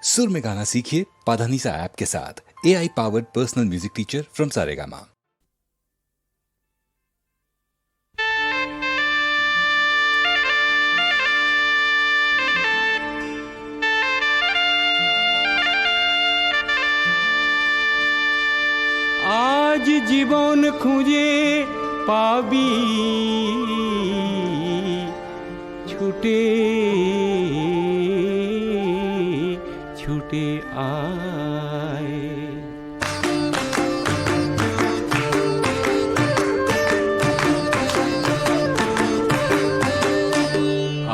सुर में गाना सीखिए पाधानीसा ऐप के साथ। AI powered personal music teacher from Saregama. आज জীবন খুঁজে পাবি ছুটে ছুটে আয়।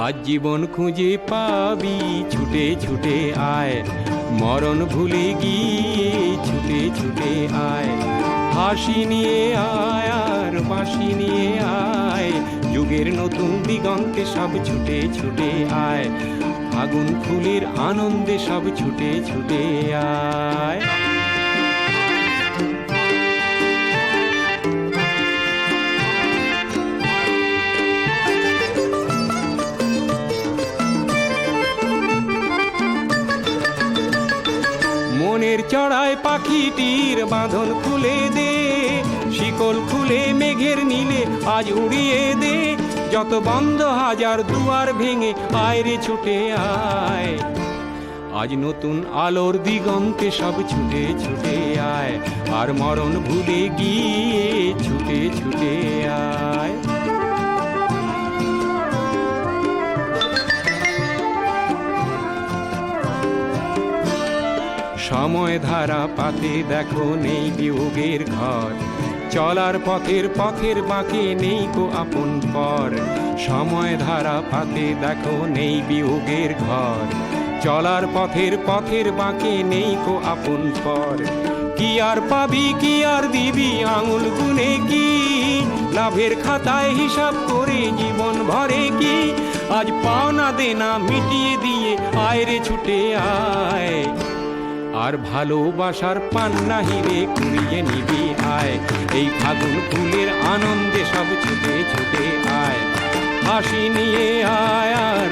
আজ জীবন খুঁজে পাবি ছুটে ছুটে আয়, মরণ ভুলে গিয়ে ছুটে ছুটে আয়। হাসি নিয়ে আয় আর বাঁশি নিয়ে আয়, যুগের নতুন দিগন্তে সব ছুটে ছুটে আয়। আগুন ফুলের আনন্দে সব ছুটে ছুটে আয়। মনের চড়ায় পাখিটির বাঁধন খুলে দে, শিকল খুলে মেঘের নীলে আজ উড়িয়ে দে। যত বন্ধ হাজার দুয়ার ভেঙে আয় রে ছুটে আয়। আজ নতুন আলোর দিগন্তে সব ছুটে ছুটে আয়, আর মরণ ভুলে গিয়ে ছুটে ছুটে আয়। সময় ধারা পাতে দেখো নেই বিয়োগের ঘর, চলার পথের পথের বাঁকে নেই কো আপন পর। সময় ধারা পাতে দেখো নেই বিয়োগের ঘর, চলার পথের পথের বাঁকে নেই কো আপন পর। কি আর পাবি কি আর দিবি আঙুল গুনে কি, লাভের খাতায় হিসাব করে জীবন ভরে কি। আজ পাওনা দেনা মিটিয়ে দিয়ে আয় রে ছুটে আয়, আর ভালোবাসার পান্না হিরে কুড়িয়ে নিবি আয়। এই ফাগুন ফুলের আনন্দে সব ছুটে ছুটে আয়। হাসি নিয়ে আয় আর